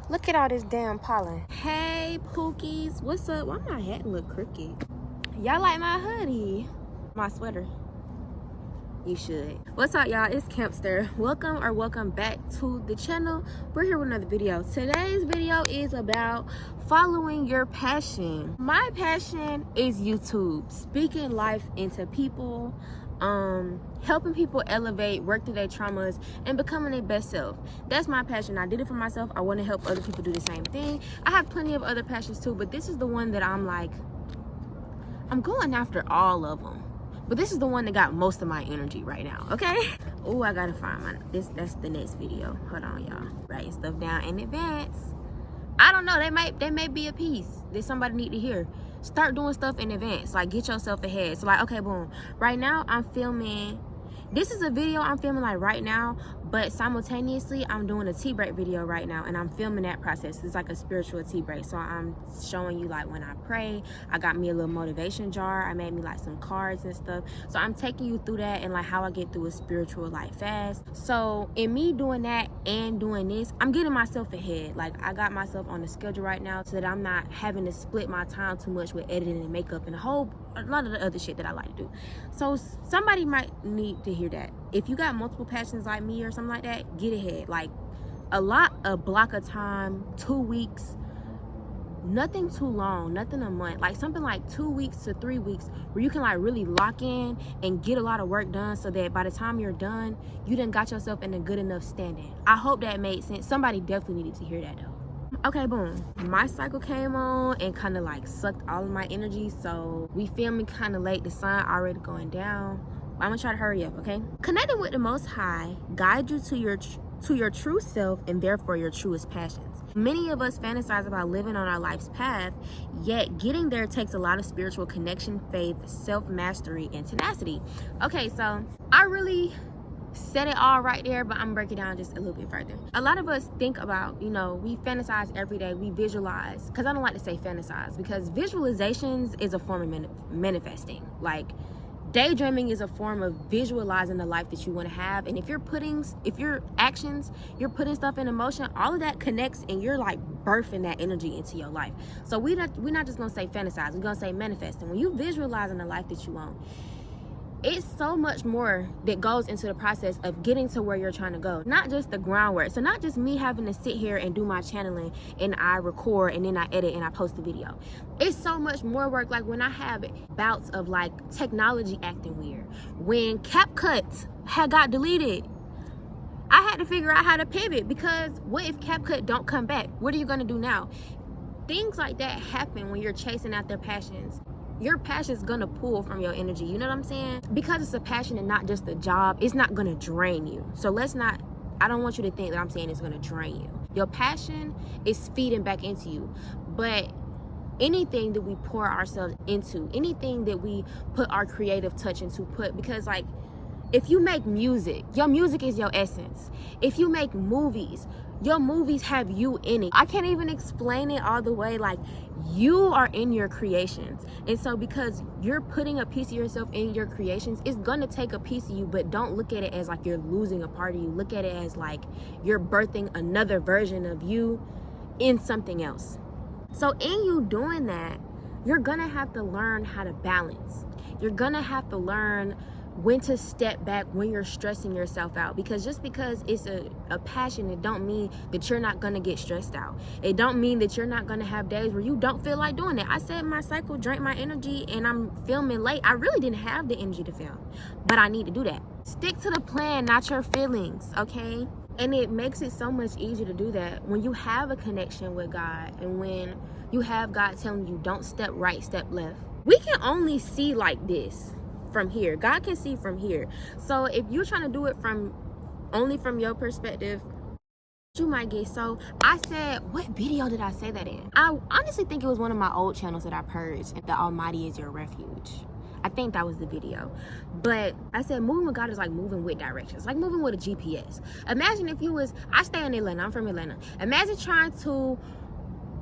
Look at all this damn pollen. Hey Pookies, what's up? Why my hat look crooked? Y'all like my hoodie? My sweater? You should. What's up, y'all? It's Hamster. Welcome back to the channel. We're here with another video. Today's video is about following your passion. My passion is YouTube, speaking life into people, helping people elevate, work through their traumas, and becoming their best self. That's my passion. I did it for myself. I want to help other people do the same thing. I have plenty of other passions too, but this is the one that I'm going after all of them. But this is the one that got most of my energy right now, okay? Oh, I gotta find that's the next video. Hold on, y'all. Writing stuff down in advance. I don't know, that may be a piece that somebody need to hear. Start doing stuff in advance, like get yourself ahead. So like, okay, boom. Right now I'm filming, this is a video I'm filming like right now, but simultaneously I'm doing a tea break video right now, and I'm filming that process. It's like a spiritual tea break. So I'm showing you like when I pray. I got me a little motivation jar. I made me like some cards and stuff. So I'm taking you through that and like how I get through a spiritual like fast. So in me doing that and doing this, I'm getting myself ahead. Like I got myself on the schedule right now so that I'm not having to split my time too much with editing and makeup and a lot of the other shit that I like to do. So somebody might need to hear that. If you got multiple passions like me or something like that, get ahead. Like a block of time, 2 weeks, nothing too long, nothing a month, like something like 2 weeks to 3 weeks where you can like really lock in and get a lot of work done so that by the time you're done, you done got yourself in a good enough standing. I hope that made sense. Somebody definitely needed to hear that though. Okay, boom. My cycle came on and kind of like sucked all of my energy. So we filming kind of late. The sun already going down. I'm gonna try to hurry up, okay? Connecting with the Most High guide you to your true self and therefore your truest passions. Many of us fantasize about living on our life's path, yet getting there takes a lot of spiritual connection, faith, self-mastery, and tenacity. Okay, so I really said it all right there, but I'm gonna break it down just a little bit further. A lot of us think about, we fantasize every day, we visualize, because I don't like to say fantasize, because visualizations is a form of manifesting. Like daydreaming is a form of visualizing the life that you want to have. And if your actions, you're putting stuff in motion, all of that connects and you're like birthing that energy into your life. So we're not just gonna say fantasize, we're gonna say manifesting. When you visualizing the life that you want, it's so much more that goes into the process of getting to where you're trying to go. Not just the groundwork. So not just me having to sit here and do my channeling and I record and then I edit and I post the video. It's so much more work. Like when I have bouts of like technology acting weird. When CapCut had got deleted, I had to figure out how to pivot, because what if CapCut don't come back? What are you gonna do now? Things like that happen when you're chasing out their passions. Your passion is gonna pull from your energy, you know what I'm saying? Because it's a passion and not just a job, it's not gonna drain you. So I don't want you to think that I'm saying it's gonna drain you. Your passion is feeding back into you. But anything that we pour ourselves into, anything that we put our creative touch into, because like, if you make music, your music is your essence. If you make movies, your movies have you in it. I can't even explain it all the way. Like, you are in your creations. And so because you're putting a piece of yourself in your creations, it's gonna take a piece of you, but don't look at it as like you're losing a part of you. Look at it as like you're birthing another version of you in something else. So in you doing that, you're gonna have to learn how to balance. You're gonna have to learn when to step back when you're stressing yourself out, because just because it's a passion, it don't mean that you're not gonna get stressed out. It don't mean that you're not gonna have days where you don't feel like doing it. I said my cycle drank my energy and I'm filming late. I really didn't have the energy to film, but I need to do that. Stick to the plan, not your feelings, okay? And it makes it so much easier to do that when you have a connection with God and when you have God telling you don't step right, step left. We can only see like this from here. God can see from here. So if you're trying to do it only from your perspective, you might get. So I said, what video did I say that in? I honestly think it was one of my old channels that I purged. The Almighty is your refuge. I think that was the video. But I said moving with God is like moving with directions, like moving with a GPS. Imagine if I stay in Atlanta, I'm from Atlanta. Imagine trying to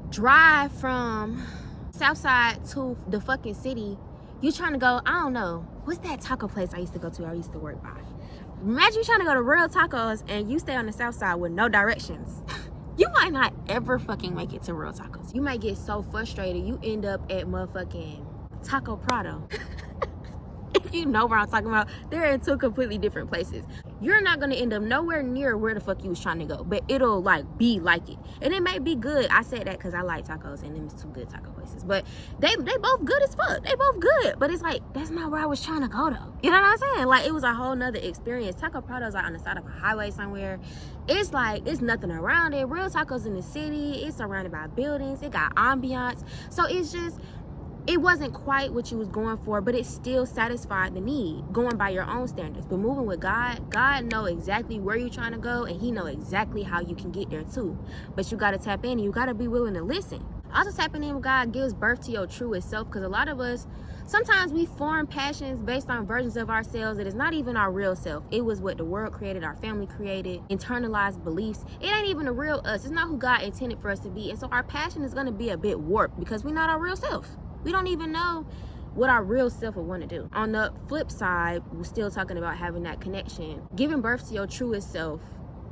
drive from Southside to the fucking city. You trying to go, I don't know, what's that taco place I used to go to, I used to work by? Imagine you trying to go to Real Tacos and you stay on the south side with no directions. You might not ever fucking make it to real tacos. You might get so frustrated you end up at motherfucking Taco Prado. If you know what I'm talking about, they're in two completely different places. You're not gonna end up nowhere near where the fuck you was trying to go, but it'll like be like it, and it may be good. I said that because I like tacos, and them is two good taco places, but they both good as fuck. They both good, but it's like that's not where I was trying to go though. You know what I'm saying? Like it was a whole nother experience. Taco Prado's like on the side of a highway somewhere. It's like it's nothing around it. Real tacos in the city. It's surrounded by buildings. It got ambiance, so it's just. It wasn't quite what you was going for, but it still satisfied the need, going by your own standards. But moving with God, God know exactly where you're trying to go, and he know exactly how you can get there too. But you got to tap in, and you got to be willing to listen. Also tapping in with God gives birth to your truest self, because a lot of us, sometimes we form passions based on versions of ourselves that is not even our real self. It was what the world created, our family created, internalized beliefs. It ain't even the real us. It's not who God intended for us to be. And so our passion is going to be a bit warped because we're not our real self. We don't even know what our real self would want to do. On the flip side, we're still talking about having that connection, giving birth to your truest self,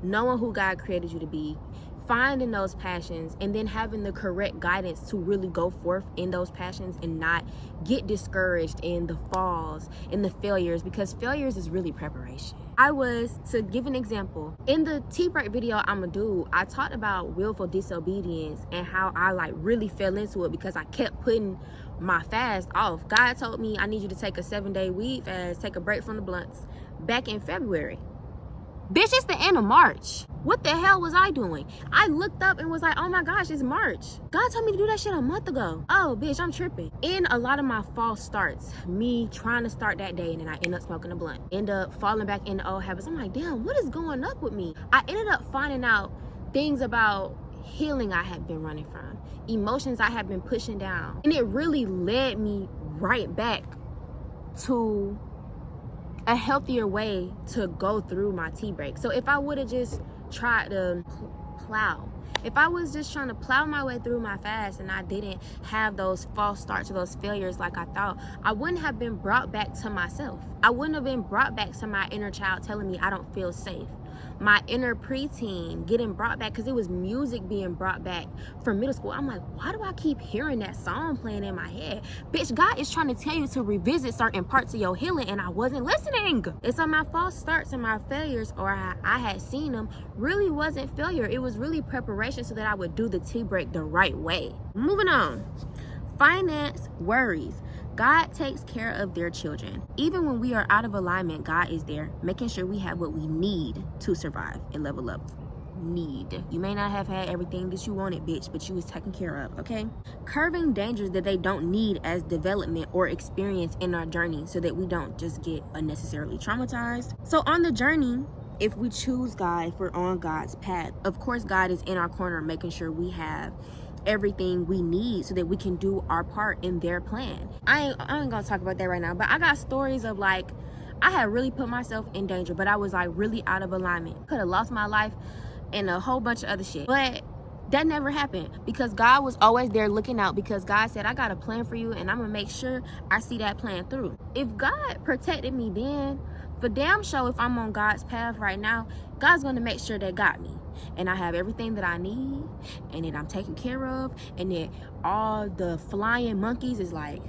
knowing who God created you to be, finding those passions, and then having the correct guidance to really go forth in those passions and not get discouraged in the falls, in the failures, because failures is really preparation. To give an example, in the tea break video I'ma do, I talked about willful disobedience and how I like really fell into it because I kept putting my fast off. God told me I need you to take a 7-day weed fast, take a break from the blunts back in February. Bitch, it's the end of March. What the hell was I doing? I looked up and was like, oh my gosh, it's March. God told me to do that shit a month ago. Oh, bitch, I'm tripping. In a lot of my false starts, me trying to start that day and then I end up smoking a blunt, end up falling back into old habits. I'm like, damn, what is going up with me? I ended up finding out things about healing I had been running from, emotions I had been pushing down. And it really led me right back to a healthier way to go through my tea break. So if I would have just tried to plow, if I was just trying to plow my way through my fast and I didn't have those false starts or those failures like I thought, I wouldn't have been brought back to myself. I wouldn't have been brought back to my inner child telling me I don't feel safe. My inner preteen getting brought back, because it was music being brought back from middle school. I'm like, why do I keep hearing that song playing in my head? Bitch, God is trying to tell you to revisit certain parts of your healing, and I wasn't listening. And so my false starts and my failures, or I had seen them, really wasn't failure. It was really preparation so that I would do the tea break the right way. Moving on. Finance worries. God takes care of their children. Even when we are out of alignment, God is there, making sure we have what we need to survive and level up. Need. You may not have had everything that you wanted, bitch, but you was taken care of, okay? Curving dangers that they don't need as development or experience in our journey so that we don't just get unnecessarily traumatized. So on the journey, if we choose God, if we're on God's path, of course God is in our corner making sure we have everything we need so that we can do our part in their plan. I ain't gonna talk about that right now, but I got stories of like I had really put myself in danger, but I was like really out of alignment. Could have lost my life and a whole bunch of other shit, but that never happened because God was always there looking out, because God said, I got a plan for you and I'm gonna make sure I see that plan through. If God protected me then, for damn sure if I'm on God's path right now, God's gonna make sure that got me and I have everything that I need and that I'm taken care of, and that all the flying monkeys is like,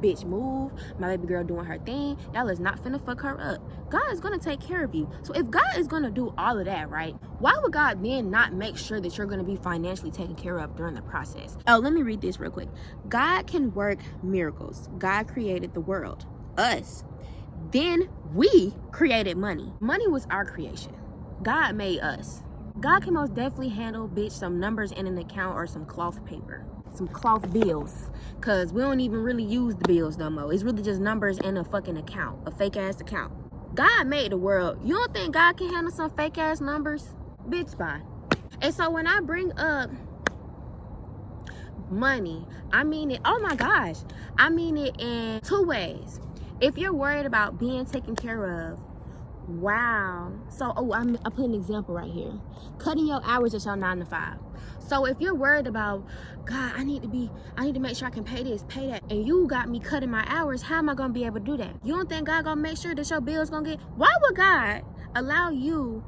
bitch, move. My baby girl doing her thing. Y'all is not finna fuck her up. God is gonna take care of you. So if God is gonna do all of that, right, why would God then not make sure that you're gonna be financially taken care of during the process? Oh, let me read this real quick. God can work miracles. God created the world, us. Then we created money. Money was our creation. God made us. God can most definitely handle, bitch, some numbers in an account or some cloth paper, some cloth bills, because we don't even really use the bills no more. It's really just numbers in a fucking account, a fake ass account. God made the world. You don't think God can handle some fake ass numbers? Bitch, bye. And so when I bring up money, I mean it, oh my gosh, I mean it in two ways. If you're worried about being taken care of, wow. So, I put an example right here. Cutting your hours at your 9 to 5. So if you're worried about, God, I need to make sure I can pay this, pay that, and you got me cutting my hours, how am I gonna be able to do that? You don't think God gonna make sure that your bill's gonna get? Why would God allow you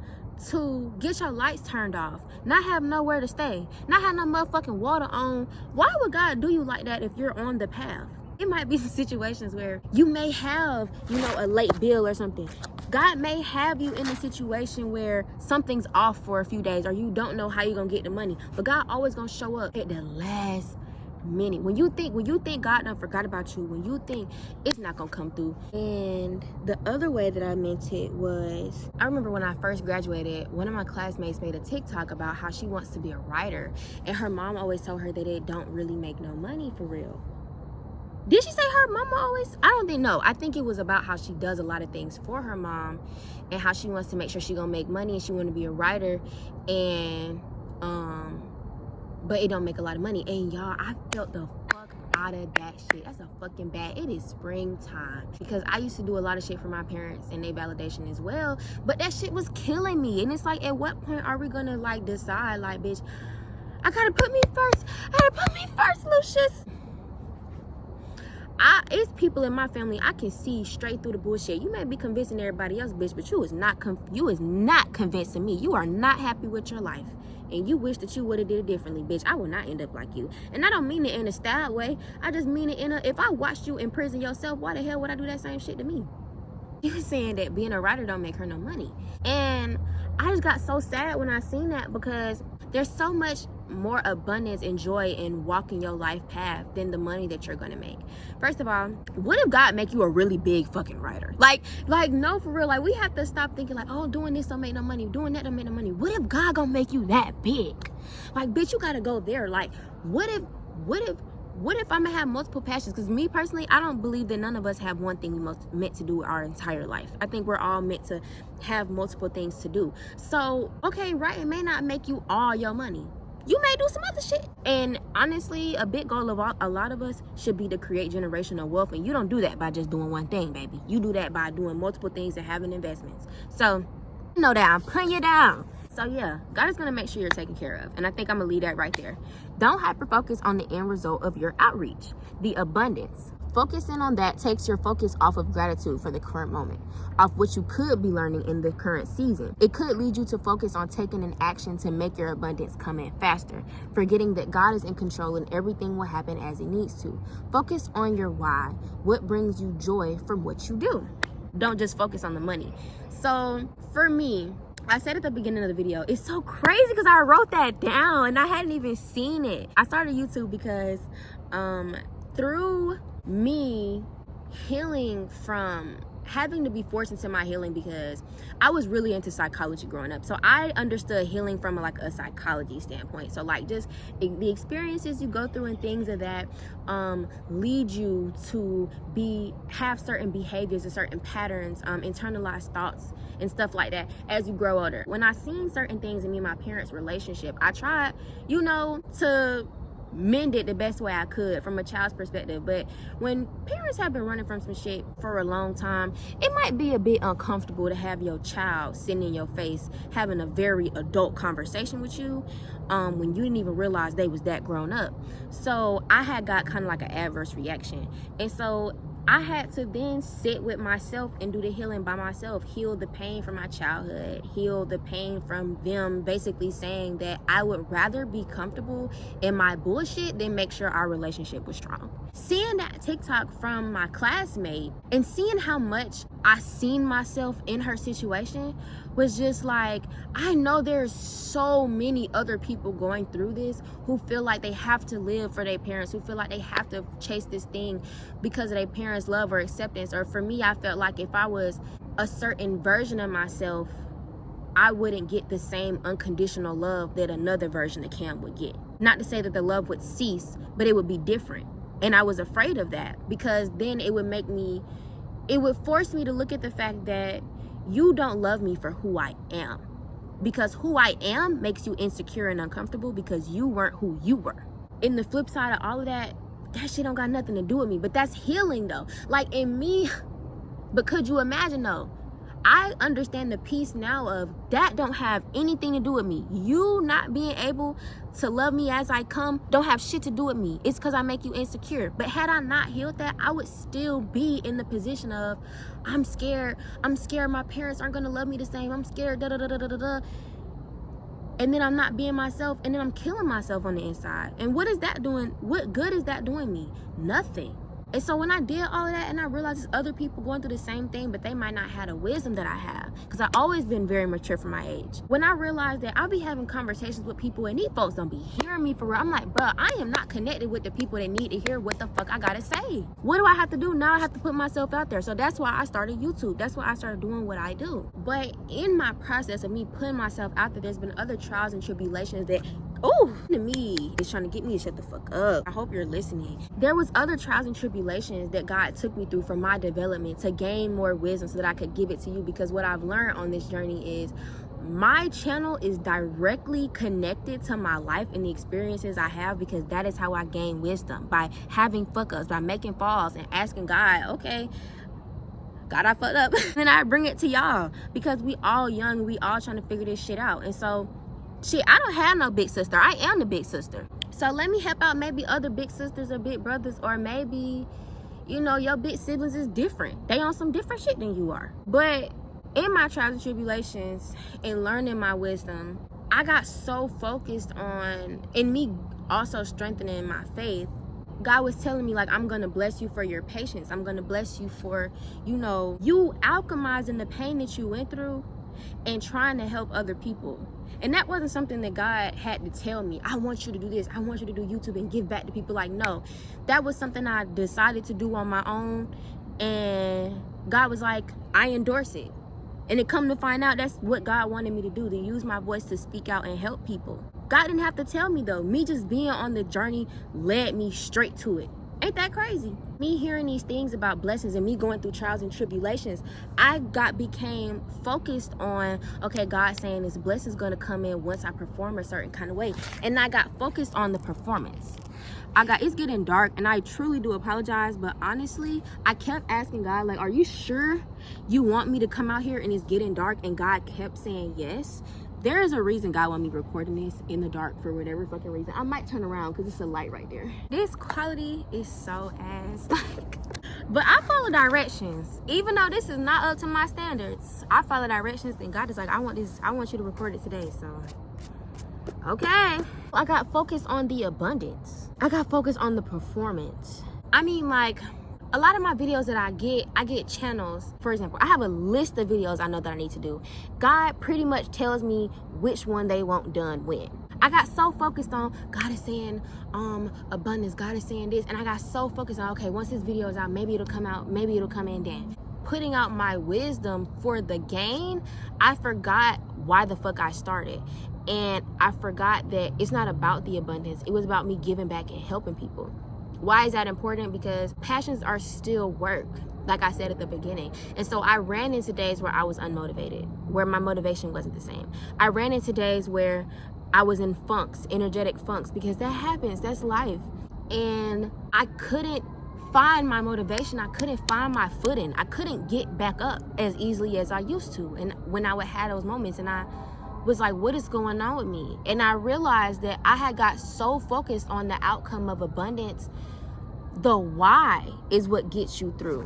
to get your lights turned off, not have nowhere to stay, not have no motherfucking water on. Why would God do you like that if you're on the path? It might be some situations where you may have, you know, a late bill or something. God may have you in a situation where something's off for a few days or you don't know how you're gonna get the money. But God always gonna show up at the last minute. When you think God done forgot about you, when you think it's not gonna come through. And the other way that I meant it was, I remember when I first graduated, one of my classmates made a TikTok about how she wants to be a writer, and her mom always told her that it don't really make no money for real. Did she say her mama always? I don't think, no. I think it was about how she does a lot of things for her mom and how she wants to make sure she gonna make money and she want to be a writer, and but it don't make a lot of money. And y'all, I felt the fuck out of that shit. That's a fucking bad. It is springtime, because I used to do a lot of shit for my parents and their validation as well, but that shit was killing me. And it's like, at what point are we gonna like decide like, bitch, I gotta put me first. I gotta put me first, Lucius. It's people in my family, I can see straight through the bullshit. You may be convincing everybody else, bitch, but you is not convincing me. You are not happy with your life, and you wish that you would have did it differently, bitch. I will not end up like you. And I don't mean it in a style way. I just mean it in a, if I watched you imprison yourself, why the hell would I do that same shit to me? You were saying that being a writer don't make her no money. And I just got so sad when I seen that, because there's so much more abundance and joy in walking your life path than the money that you're gonna make. First of all, what if God make you a really big fucking writer? Like no, for real. Like, we have to stop thinking like, oh, doing this don't make no money, doing that don't make no money. What if God gonna make you that big? Like, bitch, you gotta go there. Like, what if I'm gonna have multiple passions? Because me personally, I don't believe that none of us have one thing we most meant to do our entire life. I think we're all meant to have multiple things to do. So, okay, writing may not make you all your money. You may do some other shit. And honestly, a big goal of a lot of us should be to create generational wealth. And you don't do that by just doing one thing, baby. You do that by doing multiple things and having investments. So, you know that I'm putting you down. So yeah, God is gonna make sure you're taken care of. And I think I'm gonna leave that right there. Don't hyper focus on the end result of your outreach, the abundance. Focusing on that takes your focus off of gratitude for the current moment, off what you could be learning in the current season. It could lead you to focus on taking an action to make your abundance come in faster, forgetting that God is in control and everything will happen as it needs to. Focus on your why, what brings you joy from what you do. Don't just focus on the money. So for me, I said at the beginning of the video, it's so crazy because I wrote that down and I hadn't even seen it. I started YouTube because through me healing from having to be forced into my healing, because I was really into psychology growing up. So I understood healing from like a psychology standpoint. So like just the experiences you go through and things of that lead you to have certain behaviors and certain patterns, internalized thoughts and stuff like that as you grow older. When I seen certain things in me and my parents' relationship, I tried, you know, to mend it the best way I could from a child's perspective. But when parents have been running from some shit for a long time, it might be a bit uncomfortable to have your child sitting in your face having a very adult conversation with you when you didn't even realize they was that grown up. So I had got kind of like an adverse reaction, and so I had to then sit with myself and do the healing by myself, heal the pain from my childhood, heal the pain from them basically saying that I would rather be comfortable in my bullshit than make sure our relationship was strong. Seeing that TikTok from my classmate and seeing how much I seen myself in her situation was just like, I know there's so many other people going through this who feel like they have to live for their parents, who feel like they have to chase this thing because of their parents' love or acceptance. Or for me, I felt like if I was a certain version of myself, I wouldn't get the same unconditional love that another version of Cam would get. Not to say that the love would cease, but it would be different. And I was afraid of that, because then it would force me to look at the fact that you don't love me for who I am, because who I am makes you insecure and uncomfortable because you weren't who you were. In the flip side of all of that, that shit don't got nothing to do with me. But that's healing though. Like in me, but could you imagine though? I understand the piece now of that don't have anything to do with me. You not being able to love me as I come don't have shit to do with me. It's because I make you insecure. But had I not healed that, I would still be in the position of I'm scared my parents aren't gonna love me the same. I'm scared, da da da da da da da. And then I'm not being myself, and then I'm killing myself on the inside. And what is that doing? What good is that doing me? Nothing. And so when I did all of that and I realized there's other people going through the same thing, but they might not have the wisdom that I have, because I've always been very mature for my age. When I realized that I'll be having conversations with people and these folks don't be hearing me for real, I'm like, bro, I am not connected with the people that need to hear what the fuck I gotta say. What do I have to do? Now I have to put myself out there. So that's why I started YouTube. That's why I started doing what I do. But in my process of me putting myself out there, there's been other trials and tribulations that to me is trying to get me to shut the fuck up. I hope you're listening. There was other trials and tribulations that God took me through for my development to gain more wisdom so that I could give it to you, because what I've learned on this journey is my channel is directly connected to my life and the experiences I have, because that is how I gain wisdom, by having fuck ups, by making falls and asking God, okay, God, I fucked up. And I bring it to y'all because we all young, we all trying to figure this shit out. And so shit, I don't have no big sister. I am the big sister. So let me help out maybe other big sisters or big brothers, or maybe, you know, your big siblings is different. They on some different shit than you are. But in my trials and tribulations and learning my wisdom, I got so focused on, and me also strengthening my faith, God was telling me, like, I'm gonna bless you for your patience. I'm gonna bless you for, you know, you alchemizing the pain that you went through and trying to help other people. And that wasn't something that God had to tell me, I want you to do this, I want you to do YouTube and give back to people. Like, no, that was something I decided to do on my own, and God was like, I endorse it. And it come to find out that's what God wanted me to do, to use my voice to speak out and help people. God didn't have to tell me though. Me just being on the journey led me straight to it. Ain't that crazy? Me hearing these things about blessings and me going through trials and tribulations, I became focused on, okay, God saying this blessing's gonna come in once I perform a certain kind of way. And I got focused on the performance. It's getting dark, and I truly do apologize, but honestly, I kept asking God, like, are you sure you want me to come out here and it's getting dark? And God kept saying yes. There is a reason God want me recording this in the dark for whatever fucking reason. I might turn around because it's a light right there. This quality is so ass. But I follow directions. Even though this is not up to my standards, I follow directions, and God is like, I want you to record it today. So, okay. I got focused on the abundance. I got focused on the performance. I mean, like, a lot of my videos that I get channels. For example, I have a list of videos I know that I need to do. God pretty much tells me which one they want done when. I got so focused on, God is saying abundance, God is saying this, and I got so focused on, okay, once this video is out, maybe it'll come out, maybe it'll come in then. Putting out my wisdom for the gain, I forgot why the fuck I started. And I forgot that it's not about the abundance. It was about me giving back and helping people. Why is that important? Because passions are still work, like I said at the beginning. And so I ran into days where I was unmotivated, where my motivation wasn't the same. I ran into days where I was in funks, energetic funks, because that happens, that's life. And I couldn't find my motivation. I couldn't find my footing. I couldn't get back up as easily as I used to. And when I would have those moments, and I was like, what is going on with me? And I realized that I had got so focused on the outcome of abundance. The why is what gets you through.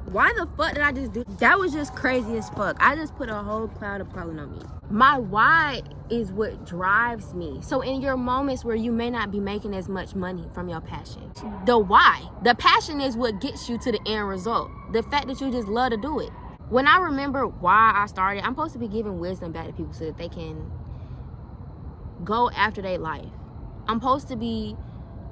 Why the fuck did I just do? That was just crazy as fuck. I just put a whole cloud of pollen on me. My why is what drives me. So in your moments where you may not be making as much money from your passion, the why, the passion is what gets you to the end result. The fact that you just love to do it. When I remember why I started, I'm supposed to be giving wisdom back to people so that they can go after their life. I'm supposed to be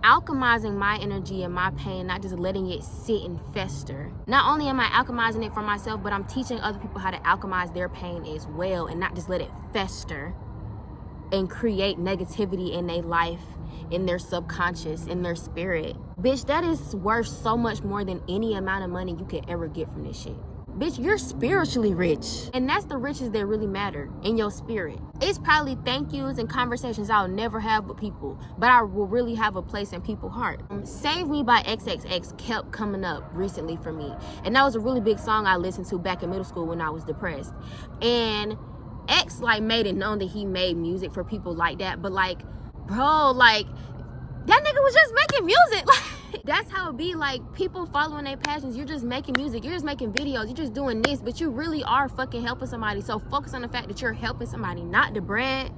alchemizing my energy and my pain, not just letting it sit and fester. Not only am I alchemizing it for myself, but I'm teaching other people how to alchemize their pain as well, and not just let it fester and create negativity in their life, in their subconscious, in their spirit. Bitch, that is worth so much more than any amount of money you could ever get from this shit. bitch, you're spiritually rich. And that's the riches that really matter, in your spirit. It's probably thank yous and conversations I'll never have with people, but I will really have a place in people's heart. Save Me by XXX kept coming up recently for me. And that was a really big song I listened to back in middle school when I was depressed. And X like made it known that he made music for people like that, but like, bro, like, that nigga was just making music. Like, that's how it be. Like, people following their passions. You're just making music. You're just making videos. You're just doing this. But you really are fucking helping somebody. So focus on the fact that you're helping somebody, not the bread.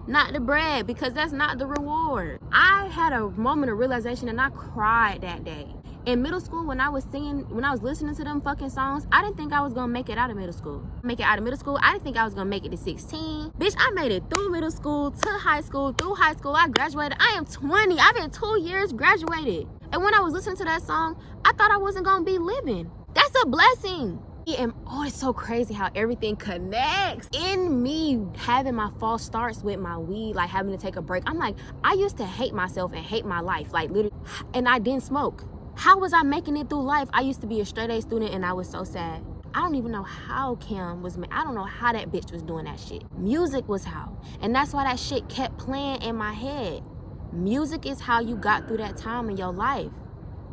Not the bread, because that's not the reward. I had a moment of realization and I cried that day. In middle school, when I was listening to them fucking songs, I didn't think I was gonna make it out of middle school. I didn't think I was gonna make it to 16. Bitch, I made it through middle school, to high school, through high school, I graduated. I am 20, I've been 2 years graduated. And when I was listening to that song, I thought I wasn't gonna be living. That's a blessing. And oh, it's so crazy how everything connects. In me having my false starts with my weed, like having to take a break, I'm like, I used to hate myself and hate my life, like literally, and I didn't smoke. How was I making it through life? I used to be a straight A student and I was so sad. I don't even know how Kim was, I don't know how that bitch was doing that shit. Music was how. And that's why that shit kept playing in my head. Music is how you got through that time in your life.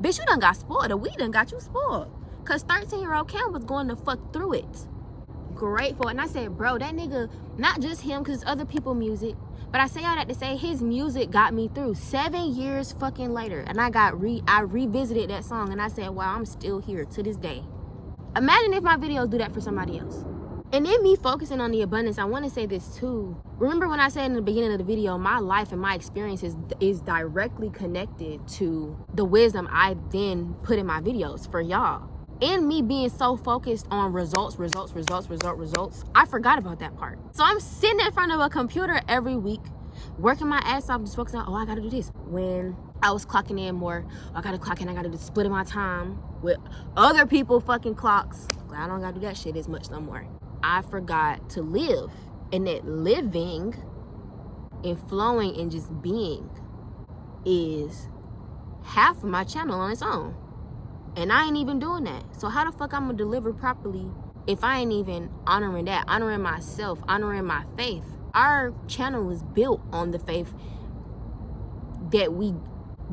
Bitch, you done got spoiled. The weed done got you spoiled. Cause 13-year-old Kim was going to fuck through it. Grateful. And I said, bro, that nigga, not just him, cause it's other people music. But I say all that to say his music got me through 7 years fucking later. And I revisited that song and I said, wow, I'm still here to this day. Imagine if my videos do that for somebody else. And then me focusing on the abundance, I want to say this too. Remember when I said in the beginning of the video, my life and my experiences is directly connected to the wisdom I then put in my videos for y'all. And me being so focused on results, I forgot about that part. So I'm sitting in front of a computer every week, working my ass off, just focusing on, oh, I gotta do this. When I was clocking in more, I gotta clock in, I gotta do splitting my time with other people fucking clocks. I don't gotta do that shit as much no more. I forgot to live. And that living and flowing and just being is half of my channel on its own. And I ain't even doing that. So how the fuck I'm gonna deliver properly if I ain't even honoring that, honoring myself, honoring my faith? Our channel is built on the faith that we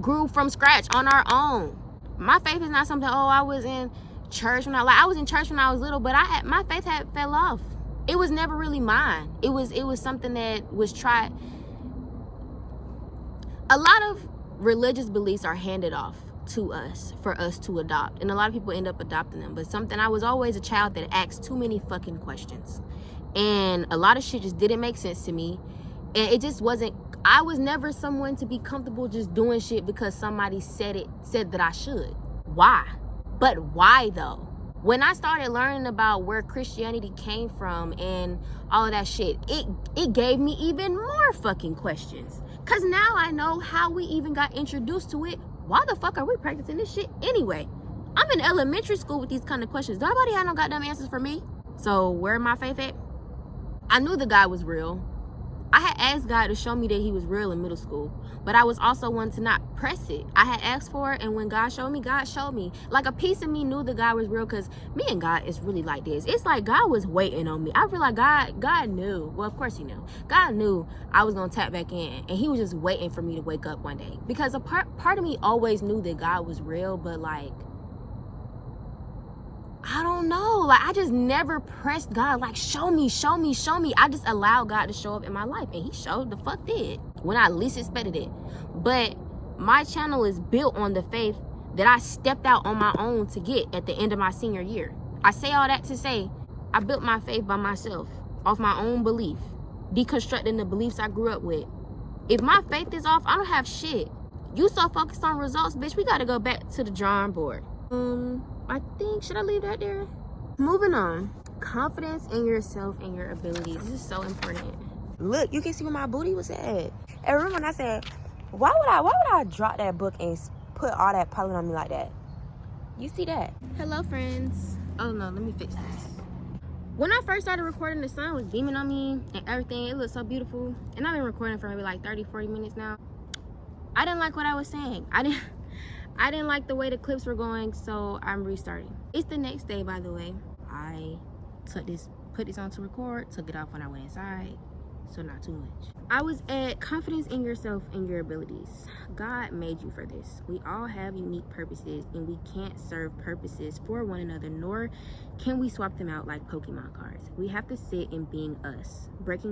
grew from scratch on our own. My faith is not something, oh, I was in church when I was in church when I was little, but my faith had fell off. It was never really mine. It was something that was tried. A lot of religious beliefs are handed off to us for us to adopt, and a lot of people end up adopting them. But I was always a child that asked too many fucking questions, and a lot of shit just didn't make sense to me, and it just wasn't. I was never someone to be comfortable just doing shit because somebody said that I should. Why? But why though? When I started learning about where Christianity came from and all of that shit, it gave me even more fucking questions, cause now I know how we even got introduced to it. Why the fuck are we practicing this shit anyway? I'm in elementary school with these kind of questions. Nobody had no goddamn answers for me. So where my faith at? I knew the God was real. I had asked God to show me that he was real in middle school, but I was also one to not press it. I had asked for it, and when God showed me, God showed me. Like, a piece of me knew that God was real, because me and God is really like this. It's like God was waiting on me. I feel like God knew. Well, of course he knew. God knew I was going to tap back in, and he was just waiting for me to wake up one day. Because a part of me always knew that God was real, but like, I don't know. Like, I just never pressed God, like, show me. I just allowed God to show up in my life, and he showed the fuck did when I least expected it. But my channel is built on the faith that I stepped out on my own to get at the end of my senior year. I say all that to say I built my faith by myself, off my own belief, deconstructing the beliefs I grew up with. If my faith is off, I don't have shit. You so focused on results, bitch, we gotta go back to the drawing board. I think, should I leave that there? Moving on. Confidence in yourself and your abilities. This is so important. Look, you can see where my booty was at. And remember when I said, why would I drop that book and put all that pollen on me like that? You see that? Hello, friends. Oh no, let me fix this. When I first started recording, the sun was beaming on me and everything. It looked so beautiful. And I've been recording for maybe like 30-40 minutes now. I didn't like what I was saying. I I didn't like the way the clips were going, so I'm restarting. It's the next day, by the way. I put this on to record, took it off when I went inside, so not too much. I was at confidence in yourself and your abilities. God made you for this. We all have unique purposes, and we can't serve purposes for one another, nor can we swap them out like Pokemon cards. We have to sit in being us, break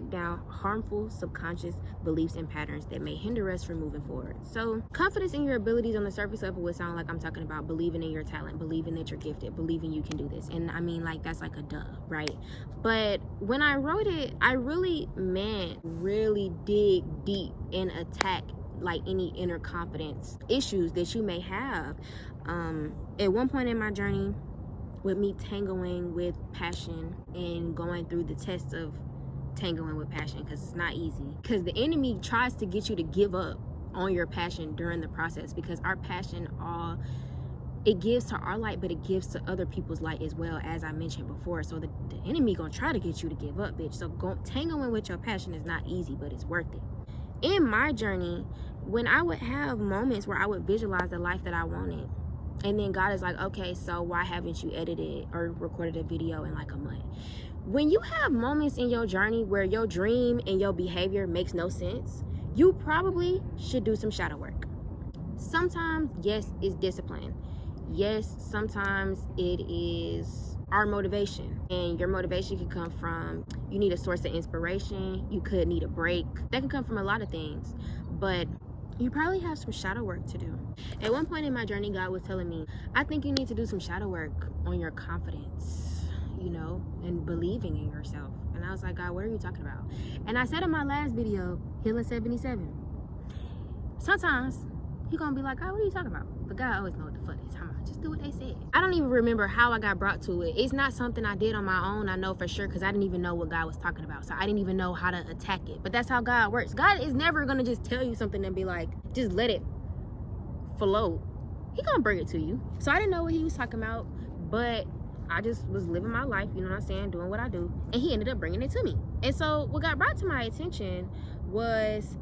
down harmful subconscious beliefs and patterns that may hinder us from moving forward. So confidence in your abilities on the surface of it would sound like I'm talking about believing in your talent, believing that you're gifted, believing you can do this. And I mean, like, that's like a duh, right? But when I wrote it, I really meant really dig deep and attack like any inner confidence issues that you may have. At one point in my journey, with me tangling with passion and going through the test of tangling with passion, because it's not easy, because the enemy tries to get you to give up on your passion during the process, because our passion, it gives to our light, but it gives to other people's light as well, as I mentioned before. So the enemy gonna try to get you to give up, bitch. So tangling with your passion is not easy, but it's worth it. In my journey, when I would have moments where I would visualize the life that I wanted, and then God is like, okay, so why haven't you edited or recorded a video in like a month? When you have moments in your journey where your dream and your behavior makes no sense, you probably should do some shadow work. Sometimes, yes, it's discipline. Yes, sometimes it is our motivation. And your motivation can come from, you need a source of inspiration. You could need a break. That can come from a lot of things. But you probably have some shadow work to do. At one point in my journey, God was telling me, I think you need to do some shadow work on your confidence, you know, and believing in yourself. And I was like, God, what are you talking about? And I said in my last video, Healing 77, sometimes you're gonna be like, God, what are you talking about? But God always know what the fuck they're talking about. Just do what they said. I don't even remember how I got brought to it. It's not something I did on my own, I know for sure, because I didn't even know what God was talking about. So I didn't even know how to attack it. But that's how God works. God is never gonna just tell you something and be like, just let it flow. He gonna bring it to you. So I didn't know what he was talking about, but I just was living my life, you know what I'm saying, doing what I do. And he ended up bringing it to me. And so what got brought to my attention was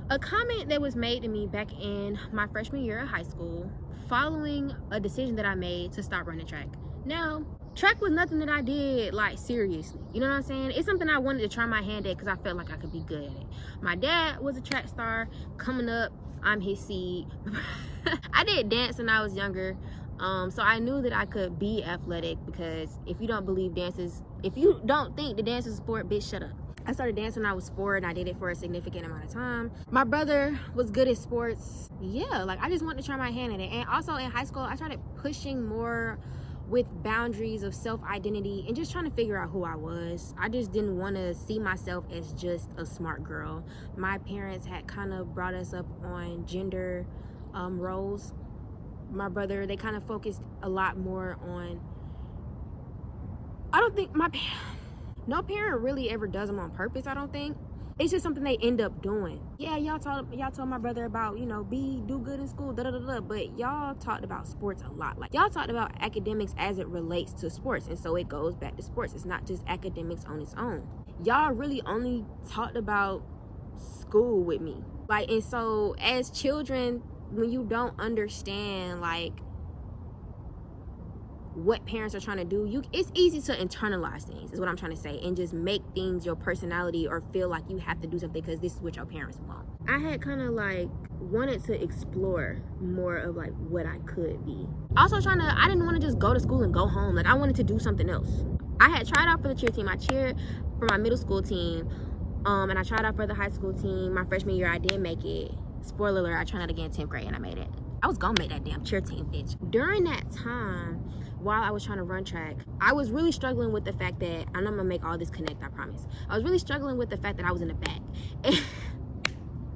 a comment that was made to me back in my freshman year of high school, following a decision that I made to stop running track. Now, track was nothing that I did like seriously, you know what I'm saying? It's something I wanted to try my hand at because I felt like I could be good at it. My dad was a track star. Coming up, I'm his seed. I did dance when I was younger, so I knew that I could be athletic, because if you don't think the dance is a sport, bitch, shut up. I started dancing when I was 4, and I did it for a significant amount of time. My brother was good at sports. Yeah, like I just wanted to try my hand at it. And also in high school, I started pushing more with boundaries of self-identity and just trying to figure out who I was. I just didn't want to see myself as just a smart girl. My parents had kind of brought us up on gender roles. My brother, they kind of focused a lot more on, I don't think no parent really ever does them on purpose, I don't think. It's just something they end up doing. Yeah, y'all told my brother about, you know, do good in school, but y'all talked about sports a lot. Like, y'all talked about academics as it relates to sports, and so it goes back to sports. It's not just academics on its own. Y'all really only talked about school with me. Like, and so as children, when you don't understand, like, what parents are trying to do, it's easy to internalize things, is what I'm trying to say, and just make things your personality, or feel like you have to do something because this is what your parents want. I had kind of like wanted to explore more of like what I could be. Also I didn't want to just go to school and go home. Like, I wanted to do something else. I had tried out for the cheer team. I cheered for my middle school team, and I tried out for the high school team. My freshman year, I did make it. Spoiler alert, I tried out again 10th grade and I made it. I was gonna make that damn cheer team, bitch. During that time, while I was trying to run track, I was really struggling with the fact that, and I'm gonna make all this connect, I promise. I was really struggling with the fact that I was in the back.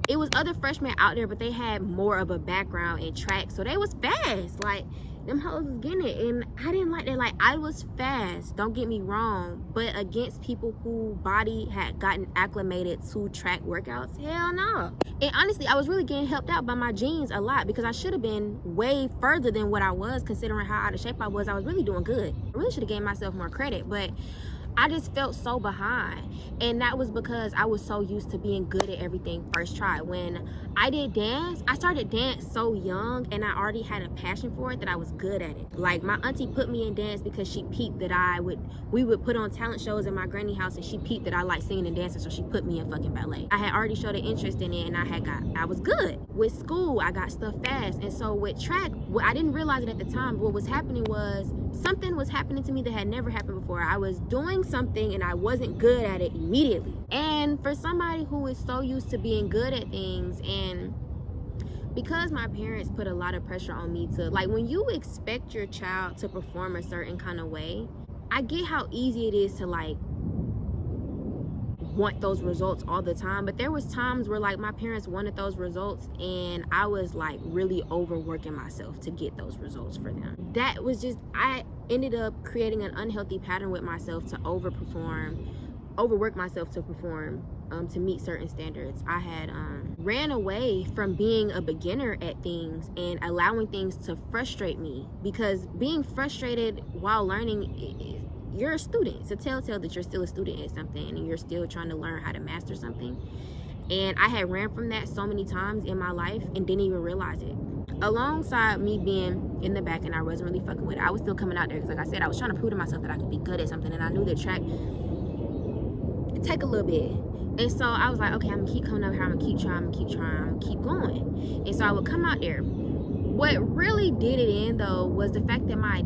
It was other freshmen out there, but they had more of a background in track, so they was fast. Like, them hoes was getting it, and I didn't like that. Like, I was fast, don't get me wrong, but against people who body had gotten acclimated to track workouts, hell no. And honestly, I was really getting helped out by my genes a lot, because I should have been way further than what I was, considering how out of shape I was. I was really doing good. I really should have given myself more credit, but I just felt so behind. And that was because I was so used to being good at everything first try. When I did dance, I started dance so young, and I already had a passion for it that I was good at it. Like, my auntie put me in dance because she peeped that we would put on talent shows in my granny house, and she peeped that I liked singing and dancing, so she put me in fucking ballet. I had already showed an interest in it, and I was good. With school, I got stuff fast. And so with track, I didn't realize it at the time, what was happening was something was happening to me that had never happened before. I was doing something and I wasn't good at it immediately. And for somebody who is so used to being good at things, and because my parents put a lot of pressure on me to, like, when you expect your child to perform a certain kind of way, I get how easy it is to, like, want those results all the time. But there was times where, like, my parents wanted those results and I was, like, really overworking myself to get those results for them. That was just, I ended up creating an unhealthy pattern with myself to overwork myself to perform, to meet certain standards. I had ran away from being a beginner at things and allowing things to frustrate me, because being frustrated while learning, you're a student. It's a telltale that you're still a student at something and you're still trying to learn how to master something. And I had ran from that so many times in my life and didn't even realize it. Alongside me being in the back and I wasn't really fucking with it, I was still coming out there because, like I said, I was trying to prove to myself that I could be good at something, and I knew that track it'd take a little bit. And so I was like, okay, I'm gonna keep coming up here, I'm gonna keep trying, I'm gonna keep going. And so I would come out there. What really did it in, though, was the fact that my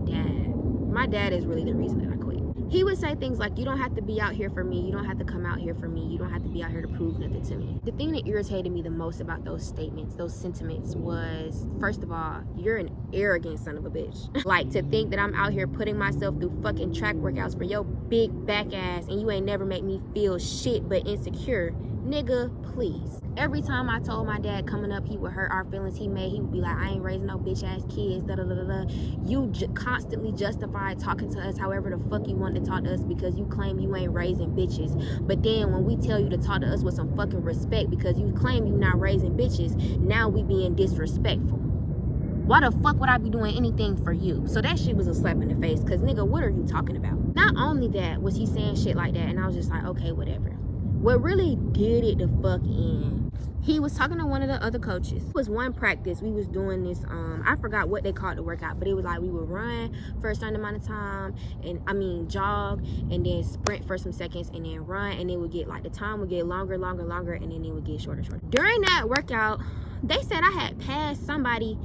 dad is really the reason that I quit. He would say things like, you don't have to be out here for me, you don't have to come out here for me, you don't have to be out here to prove nothing to me. The thing that irritated me the most about those statements, those sentiments, was, first of all, you're an arrogant son of a bitch. Like, to think that I'm out here putting myself through fucking track workouts for your big back ass and you ain't never make me feel shit but insecure. Nigga, please. Every time I told my dad coming up he would hurt our feelings, he would be like, I ain't raising no bitch ass kids, da da da da. You constantly justify talking to us however the fuck you want to talk to us because you claim you ain't raising bitches. But then when we tell you to talk to us with some fucking respect because you claim you not raising bitches, now we being disrespectful. Why the fuck would I be doing anything for you? So that shit was a slap in the face, because nigga, what are you talking about? Not only that was he saying shit like that, and I was just like, okay, whatever. What really did it the fuck in, he was talking to one of the other coaches. It was one practice, we was doing this, I forgot what they called the workout, but it was like we would run for a certain amount of time, and jog, and then sprint for some seconds, and then run, and it would get, like, the time would get longer, and then it would get shorter. During that workout, they said I had passed somebody,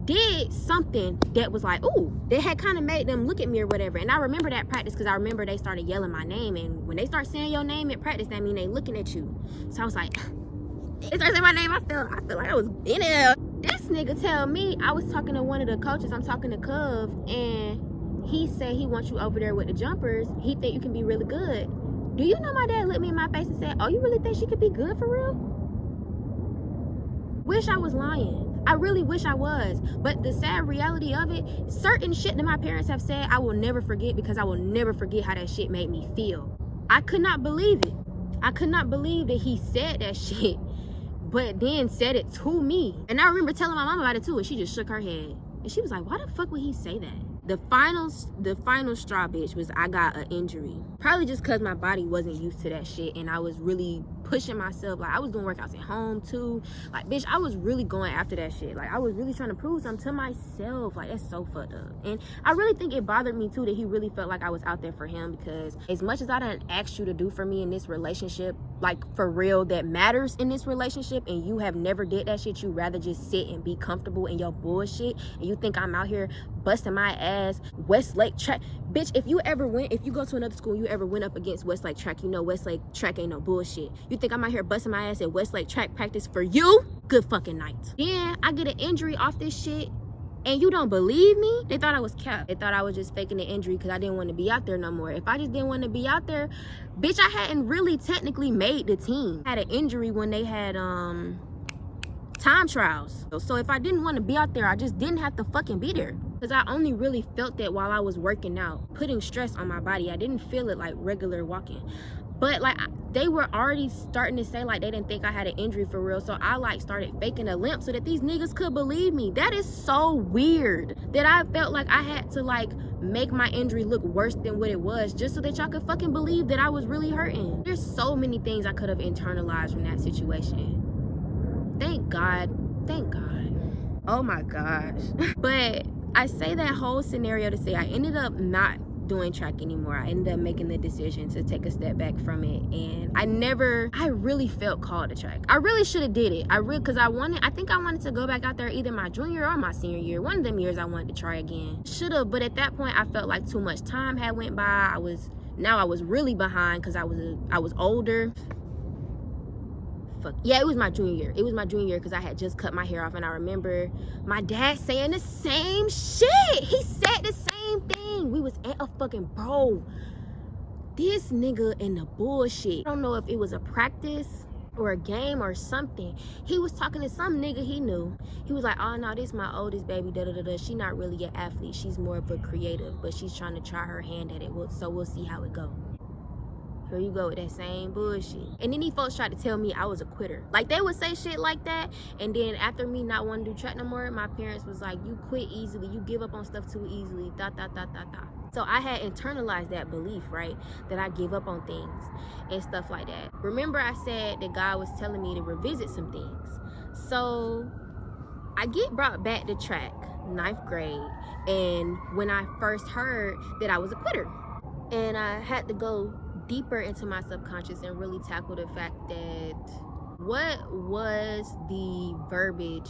did something that was like, ooh, that had kind of made them look at me or whatever. And I remember that practice because I remember they started yelling my name, and when they start saying your name at practice, that mean they looking at you. So I was like, they started saying my name, I feel like I was in it. This nigga tell me, I was talking to one of the coaches, I'm talking to Cove, and he said he wants you over there with the jumpers. He think you can be really good. Do you know my dad looked me in my face and said, oh, you really think she could be good for real? Wish I was lying. I really wish I was. But the sad reality of it, certain shit that my parents have said, I will never forget, because I will never forget how that shit made me feel. I could not believe it. I could not believe that he said that shit, but then said it to me. And I remember telling my mom about it too, and she just shook her head. And she was like, why the fuck would he say that? The final straw, bitch, was I got an injury. Probably just because my body wasn't used to that shit, and I was really pushing myself. Like, I was doing workouts at home too. Like, bitch, I was really going after that shit. Like, I was really trying to prove something to myself. Like, that's so fucked up. And I really think it bothered me too that he really felt like I was out there for him, because as much as I done asked you to do for me in this relationship, like, for real, that matters in this relationship, and you have never did that shit, you rather just sit and be comfortable in your bullshit, and you think I'm out here busting my ass Westlake track. Bitch, if you go to another school, you ever went up against Westlake track, you know Westlake track ain't no bullshit. You think I'm out here busting my ass at Westlake track practice for you? Good fucking night. Then I get an injury off this shit, and you don't believe me? They thought I was capped. They thought I was just faking the injury because I didn't want to be out there no more. If I just didn't want to be out there, bitch, I hadn't really technically made the team. I had an injury when they had time trials. So if I didn't want to be out there, I just didn't have to fucking be there. Because I only really felt that while I was working out, putting stress on my body. I didn't feel it like regular walking. But like, they were already starting to say like they didn't think I had an injury for real. So I like started faking a limp so that these niggas could believe me. That is so weird that I felt like I had to like make my injury look worse than what it was, just so that y'all could fucking believe that I was really hurting. There's so many things I could have internalized from that situation. Thank God. Thank God. Oh my gosh. But I say that whole scenario to say I ended up not doing track anymore. I ended up making the decision to take a step back from it, and I really felt called to track. I really should have did it. Because I think I wanted to go back out there either my junior or my senior year. One of them years I wanted to try again. Should have, but at that point I felt like too much time had went by. I was really behind because I was older. Fuck yeah, it was my junior year. It was my junior year because I had just cut my hair off, and I remember my dad saying the same shit. He said the same thing. We was at a fucking this nigga in the bullshit. I don't know if it was a practice or a game or something. He was talking to some nigga he knew. He was like, oh no, this is my oldest baby, da da da da. She not really an athlete. She's more of a creative, but she's trying to try her hand at it. So we'll see how it goes. Here you go with that same bullshit. And then these folks tried to tell me I was a quitter. Like, they would say shit like that, and then after me not wanting to do track no more, my parents was like, you quit easily, you give up on stuff too easily, da da da da da. So I had internalized that belief, right, that I give up on things and stuff like that. Remember I said that God was telling me to revisit some things. So I get brought back to track, 9th grade, and when I first heard that I was a quitter, and I had to go deeper into my subconscious and really tackle the fact that what was the verbiage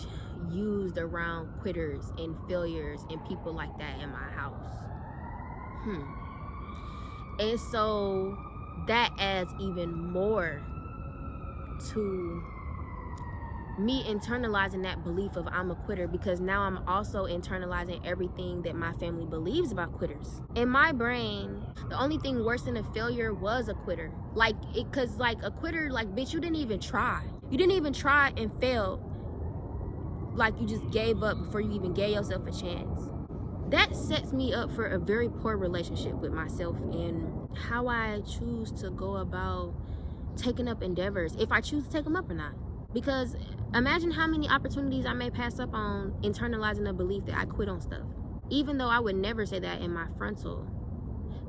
used around quitters and failures and people like that in my house. And so that adds even more to me internalizing that belief of I'm a quitter, because now I'm also internalizing everything that my family believes about quitters. In my brain, the only thing worse than a failure was a quitter. Cause a quitter, bitch, you didn't even try. You didn't even try and failed. Like, you just gave up before you even gave yourself a chance. That sets me up for a very poor relationship with myself and how I choose to go about taking up endeavors, if I choose to take them up or not. Because imagine how many opportunities I may pass up on internalizing the belief that I quit on stuff. Even though I would never say that in my frontal.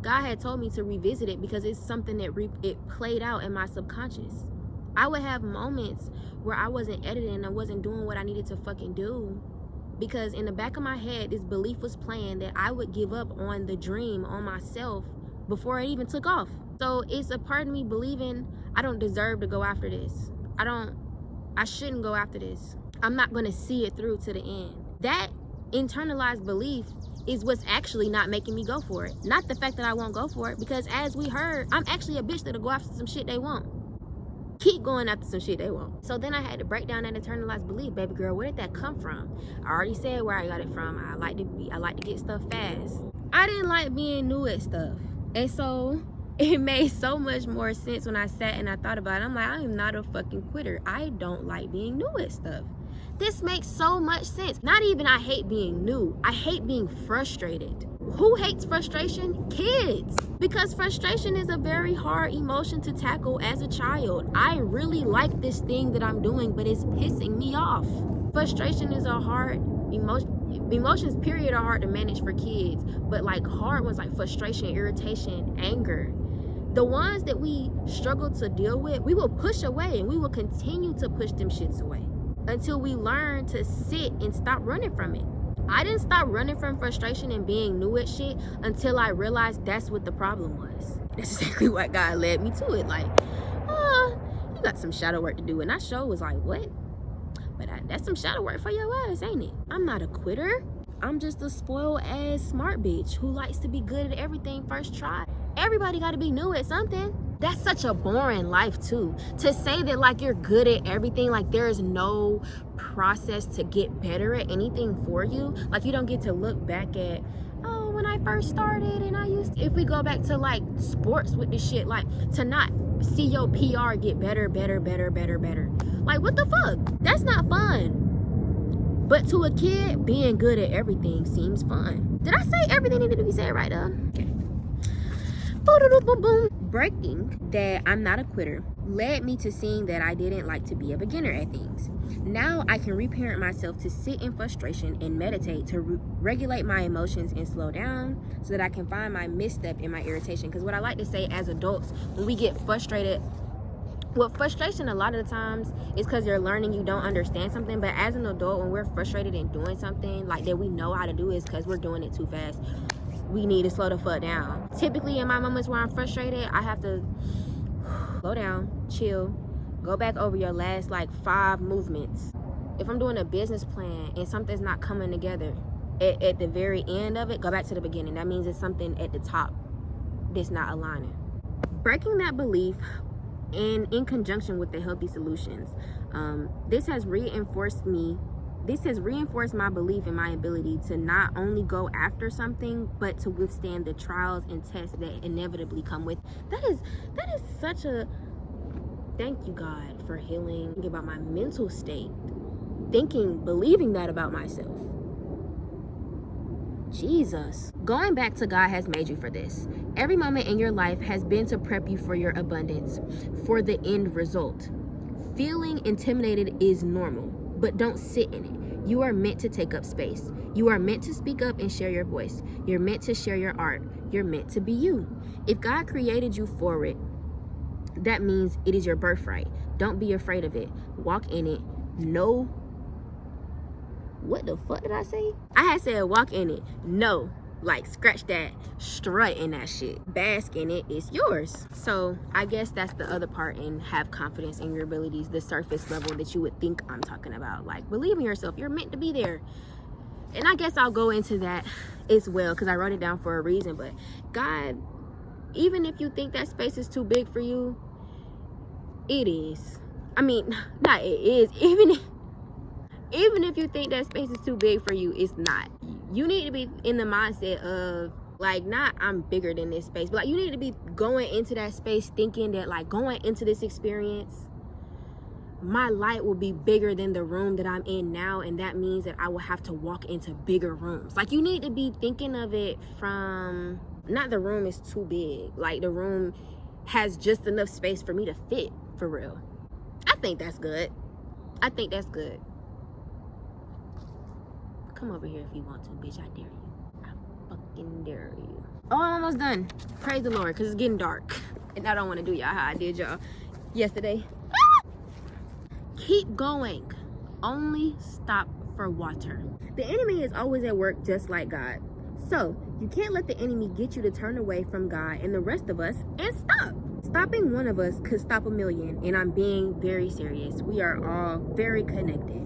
God had told me to revisit it because it's something that it played out in my subconscious. I would have moments where I wasn't editing, I wasn't doing what I needed to fucking do. Because in the back of my head, this belief was playing that I would give up on the dream, on myself, before it even took off. So it's a part of me believing I don't deserve to go after this. I shouldn't go after this. I'm not gonna see it through to the end. That internalized belief is what's actually not making me go for it. Not the fact that I won't go for it, because as we heard, I'm actually a bitch that'll go after some shit they want. Keep going after some shit they want. So then I had to break down that internalized belief. Baby girl, where did that come from? I already said where I got it from. I like to get stuff fast. I didn't like being new at stuff. And so it made so much more sense when I sat and I thought about it. I'm like, I am not a fucking quitter. I don't like being new at stuff. This makes so much sense. Not even I hate being new. I hate being frustrated. Who hates frustration? Kids. Because frustration is a very hard emotion to tackle as a child. I really like this thing that I'm doing, but it's pissing me off. Frustration is a hard emotion. Emotions, period, are hard to manage for kids. But hard ones like frustration, irritation, anger, the ones that we struggle to deal with, we will push away, and we will continue to push them shits away until we learn to sit and stop running from it. I didn't stop running from frustration and being new at shit until I realized that's what the problem was. That's exactly what God led me to it. You got some shadow work to do. And I sure was like, what? But that's some shadow work for your ass, ain't it? I'm not a quitter. I'm just a spoiled ass smart bitch who likes to be good at everything first try. Everybody got to be new at something. That's such a boring life too. To say that you're good at everything, there is no process to get better at anything for you. You don't get to look back at, oh, when I first started and I used to. If we go back to sports with this shit, to not see your PR get better. What the fuck? That's not fun. But to a kid, being good at everything seems fun. Did I say everything needed to be said right? Okay. Breaking that I'm not a quitter led me to seeing that I didn't like to be a beginner at things. Now I can reparent myself to sit in frustration and meditate to regulate my emotions and slow down so that I can find my misstep in my irritation. Because what I like to say as adults, when we get frustrated, well, frustration a lot of the times is because you're learning you don't understand something. But as an adult, when we're frustrated in doing something like that we know how to do, is because we're doing it too fast. We need to slow the fuck down. Typically in my moments where I'm frustrated, I have to slow down, chill, go back over your last like 5 movements. If I'm doing a business plan and something's not coming together at the very end of it, go back to the beginning. That means it's something at the top that's not aligning. Breaking that belief and in conjunction with the healthy solutions, this has reinforced my belief in my ability to not only go after something, but to withstand the trials and tests that inevitably come with. That is such a, thank you God for healing. Think about my mental state, believing that about myself. Jesus. Going back to God has made you for this. Every moment in your life has been to prep you for your abundance, for the end result. Feeling intimidated is normal, but don't sit in it. You are meant to take up space. You are meant to speak up and share your voice. You're meant to share your art. You're meant to be you. If God created you for it, that means it is your birthright. Don't be afraid of it. Walk in it. Know. What the fuck did I say? I had said walk in it. No. Like, scratch that, strut in that shit, bask in it, it's yours. So I guess that's the other part, and have confidence in your abilities, the surface level that you would think I'm talking about. Like, believe in yourself, you're meant to be there. And I guess I'll go into that as well, because I wrote it down for a reason. But God, even if you think that space is too big for you, it is. I mean, not it is, even if you think that space is too big for you, it's not. You need to be in the mindset of, like, not I'm bigger than this space, but like you need to be going into that space thinking that, like, going into this experience, my light will be bigger than the room that I'm in now, and that means that I will have to walk into bigger rooms. Like, you need to be thinking of it from, not the room is too big, like the room has just enough space for me to fit, for real. I think that's good. Come over here if you want to, bitch. I dare you. I fucking dare you. Oh, I'm almost done. Praise the Lord, because it's getting dark. And I don't want to do y'all how I did y'all yesterday. Keep going. Only stop for water. The enemy is always at work just like God. So, you can't let the enemy get you to turn away from God and the rest of us and stop. Stopping one of us could stop a million. And I'm being very serious. We are all very connected.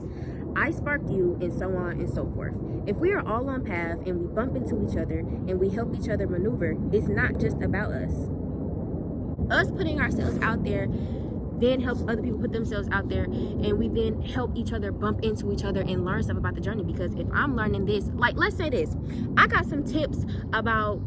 I spark you, and so on and so forth. If we are all on path and we bump into each other and we help each other maneuver, it's not just about us. Us putting ourselves out there then helps other people put themselves out there, and we then help each other bump into each other and learn stuff about the journey. Because if I'm learning this, like, let's say this, I got some tips about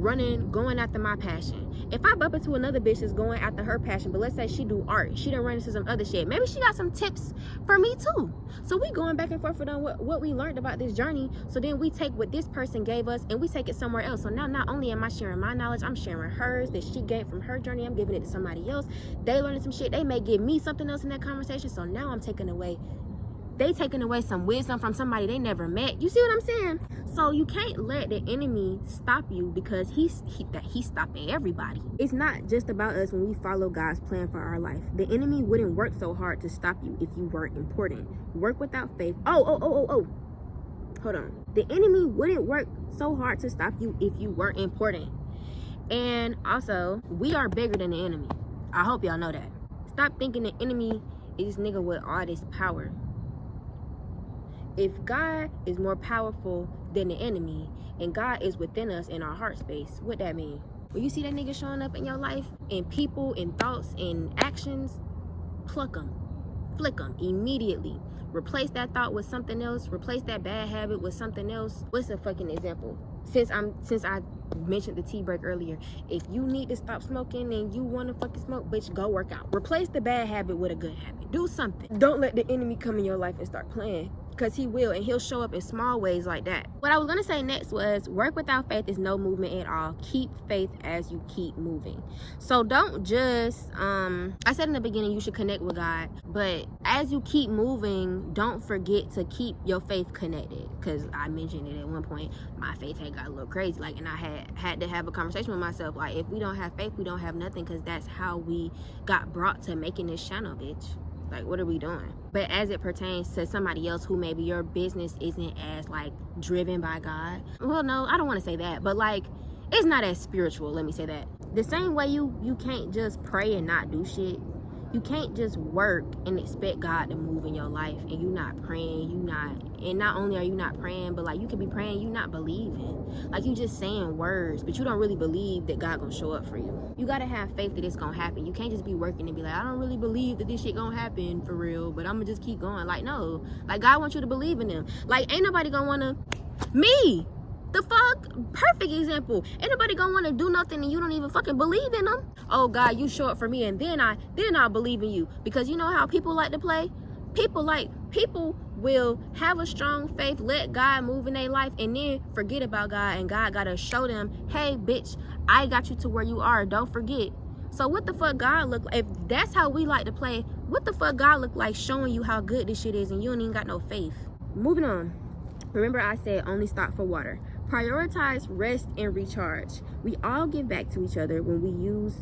running, going after my passion. If I bump into another bitch that's going after her passion, but let's say she do art, she done run into some other shit, maybe she got some tips for me too. So we going back and forth on what we learned about this journey. So then we take what this person gave us and we take it somewhere else. So now not only am I sharing my knowledge, I'm sharing hers that she gained from her journey. I'm giving it to somebody else. They learning some shit. They may give me something else in that conversation. So now I'm taking away some wisdom from somebody they never met. You see what I'm saying? So you can't let the enemy stop you, because he's stopping everybody. It's not just about us when we follow God's plan for our life. The enemy wouldn't work so hard to stop you if you weren't important. Work without faith. Oh. Hold on. The enemy wouldn't work so hard to stop you if you weren't important. And also, we are bigger than the enemy. I hope y'all know that. Stop thinking the enemy is this nigga with all this power. If God is more powerful than the enemy, and God is within us in our heart space, what that mean? When you see that nigga showing up in your life, in people, in thoughts, in actions, pluck them, flick them immediately. Replace that thought with something else. Replace that bad habit with something else. What's a fucking example? Since I mentioned the tea break earlier, if you need to stop smoking and you want to fucking smoke, bitch, go work out. Replace the bad habit with a good habit. Do something. Don't let the enemy come in your life and start playing. because he will, and he'll show up in small ways like that. What I was gonna say next was, work without faith is no movement at all. Keep faith as you keep moving. So don't just I said in the beginning you should connect with God, but as you keep moving, don't forget to keep your faith connected, because I mentioned it at one point, my faith had got a little crazy, like, and I had to have a conversation with myself, like, if we don't have faith, we don't have nothing, because that's how we got brought to making this channel, bitch. Like, what are we doing? But as it pertains to somebody else who maybe your business isn't as, like, driven by God. Well, no, I don't want to say that. But, like, it's not as spiritual. Let me say that. The same way you can't just pray and not do shit. You can't just work and expect God to move in your life and you not praying, and not only are you not praying, but like you could be praying, you not believing. Like you just saying words, but you don't really believe that God gonna show up for you. You gotta have faith that it's gonna happen. You can't just be working and be like, I don't really believe that this shit gonna happen for real, but I'm gonna just keep going. Like, no, like God wants you to believe in him. Like, ain't nobody gonna wanna, me, the fuck, perfect example. Ain't nobody gonna want to do nothing and you don't even fucking believe in them. Oh God, you show up for me and then I'll believe in you. Because you know how people like to play? People will have a strong faith, let God move in their life, and then forget about God, and God gotta show them, hey bitch, I got you to where you are, don't forget. So what the fuck God look like? If that's how we like to play, what the fuck God look like showing you how good this shit is and you don't even got no faith? Moving on. Remember I said only stop for water. Prioritize rest and recharge. We all give back to each other when we use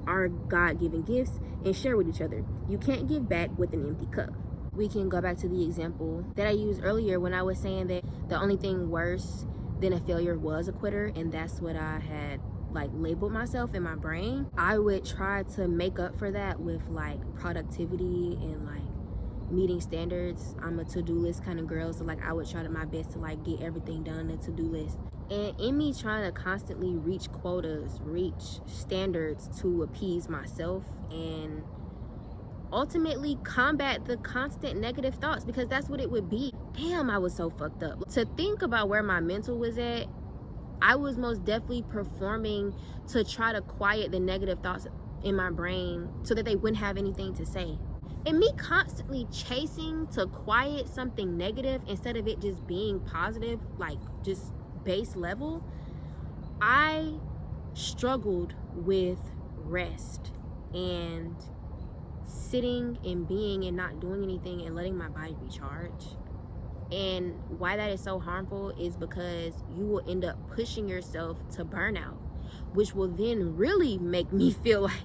our God-given gifts and share with each other. You can't give back with an empty cup. We can go back to the example that I used earlier when I was saying that the only thing worse than a failure was a quitter, and that's what I had like labeled myself in my brain. I would try to make up for that with like productivity and like meeting standards. I'm a to-do list kind of girl, so like I would try my best to like get everything done on a to-do list. And in me trying to constantly reach quotas, reach standards to appease myself and ultimately combat the constant negative thoughts, because that's what it would be. Damn, I was so fucked up. To think about where my mental was at, I was most definitely performing to try to quiet the negative thoughts in my brain so that they wouldn't have anything to say. And me constantly chasing to quiet something negative instead of it just being positive, like just base level, I struggled with rest and sitting and being and not doing anything and letting my body recharge. And why that is so harmful is because you will end up pushing yourself to burnout, which will then really make me feel like,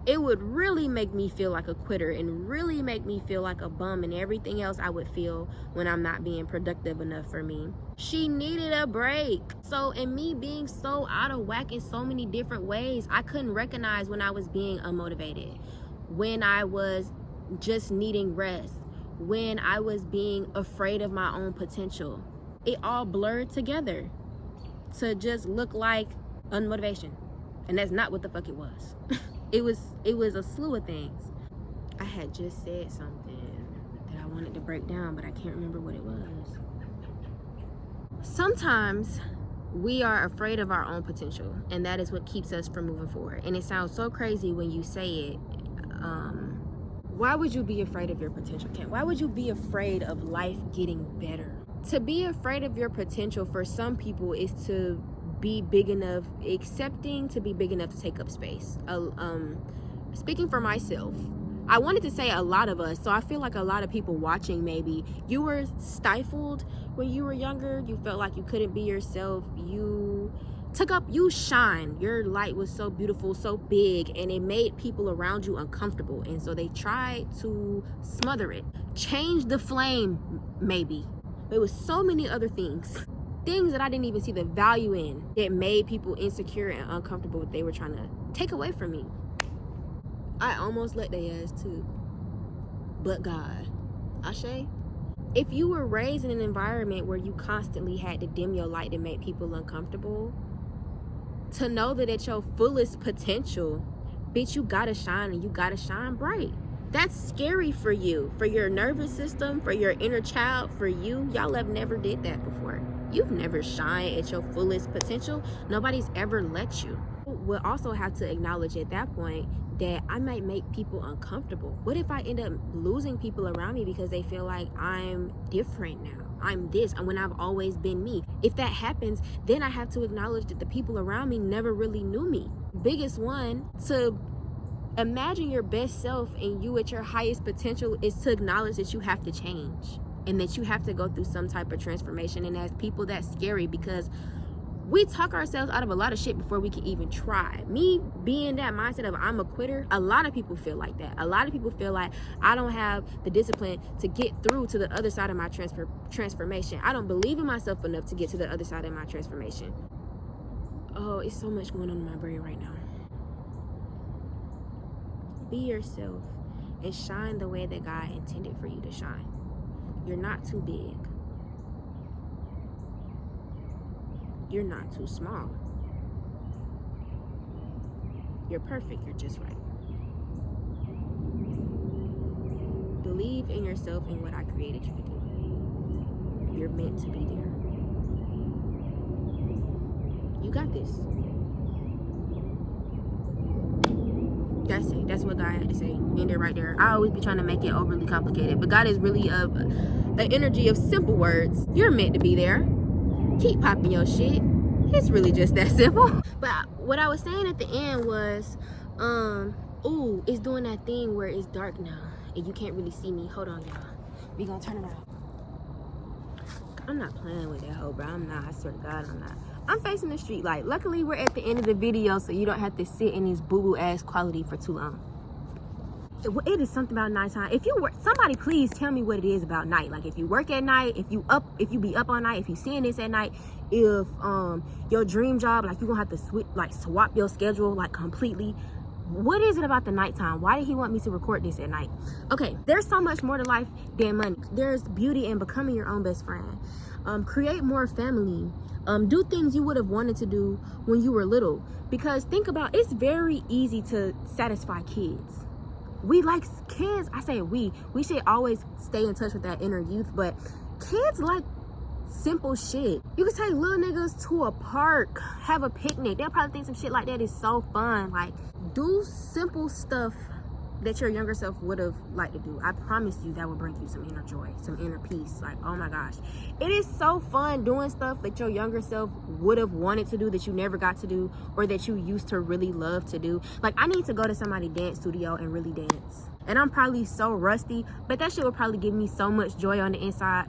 it would really make me feel like a quitter and really make me feel like a bum and everything else I would feel when I'm not being productive enough for me. She needed a break. So in me being so out of whack in so many different ways, I couldn't recognize when I was being unmotivated, when I was just needing rest, when I was being afraid of my own potential. It all blurred together to just look like unmotivation, and that's not what the fuck it was. it was a slew of things. I had just said something that I wanted to break down, but I can't remember what it was. Sometimes we are afraid of our own potential, and that is what keeps us from moving forward. And it sounds so crazy when you say it. Why would you be afraid of your potential, Kent? Why would you be afraid of life getting better? To be afraid of your potential for some people is to be big enough, accepting to be big enough to take up space. Speaking for myself, I wanted to say a lot of us, so I feel like a lot of people watching, maybe you were stifled when you were younger. You felt like you couldn't be yourself. You shine. Your light was so beautiful, so big, and it made people around you uncomfortable, and so they tried to smother it, change the flame, maybe. There was so many other things that I didn't even see the value in, that made people insecure and uncomfortable, what they were trying to take away from me. I almost let their ass too, but God, Ashe. If you were raised in an environment where you constantly had to dim your light to make people uncomfortable, to know that at your fullest potential, bitch, you gotta shine, and you gotta shine bright. That's scary for you, for your nervous system, for your inner child, for you. Y'all have never did that before. You've never shined at your fullest potential. Nobody's ever let you. We'll also have to acknowledge at that point that I might make people uncomfortable? What if I end up losing people around me because they feel like I'm different now? I'm this, and when I've always been me. If that happens, then I have to acknowledge that the people around me never really knew me. Biggest one, to imagine your best self and you at your highest potential, is to acknowledge that you have to change and that you have to go through some type of transformation. And as people, that's scary because we talk ourselves out of a lot of shit before we can even try. Me being that mindset of I'm a quitter, a lot of people feel like that. A lot of people feel like I don't have the discipline to get through to the other side of my transformation. I don't believe in myself enough to get to the other side of my transformation. Oh, it's so much going on in my brain right now. Be yourself and shine the way that God intended for you to shine. You're not too big. You're not too small. You're perfect. You're just right. Believe in yourself and what I created you to do. You're meant to be there. You got this. That's it. That's what God had to say. End it right there. I always be trying to make it overly complicated, but God is really an energy of simple words. You're meant to be there. Keep popping your shit. It's really just that simple. But what I was saying at the end was, ooh, it's doing that thing where it's dark now and you can't really see me. Hold on, y'all. We gonna turn around. I'm not playing with that hoe, bro. I'm not. I swear to God, I'm not. I'm facing the street light. Luckily, we're at the end of the video, so you don't have to sit in this boo-boo ass quality for too long. It is something about nighttime. If you work, somebody please tell me what it is about night. Like if you work at night, if you be up all night, if you seeing this at night, if your dream job, like you're gonna have to swap your schedule like completely. What is it about the nighttime? Why did he want me to record this at night? Okay, there's so much more to life than money. There's beauty in becoming your own best friend. Create more family. Do things you would have wanted to do when you were little. Because think about, it's very easy to satisfy kids. We like kids. I say we should always stay in touch with that inner youth, but kids like simple shit. You can take little niggas to a park, have a picnic. They'll probably think some shit like that is so fun. Like, do simple stuff that your younger self would have liked to do. I promise you that will bring you some inner joy, some inner peace. Like, oh my gosh, it is so fun doing stuff that your younger self would have wanted to do that you never got to do, or that you used to really love to do. Like, I need to go to somebody's dance studio and really dance, and I'm probably so rusty, but that shit will probably give me so much joy on the inside.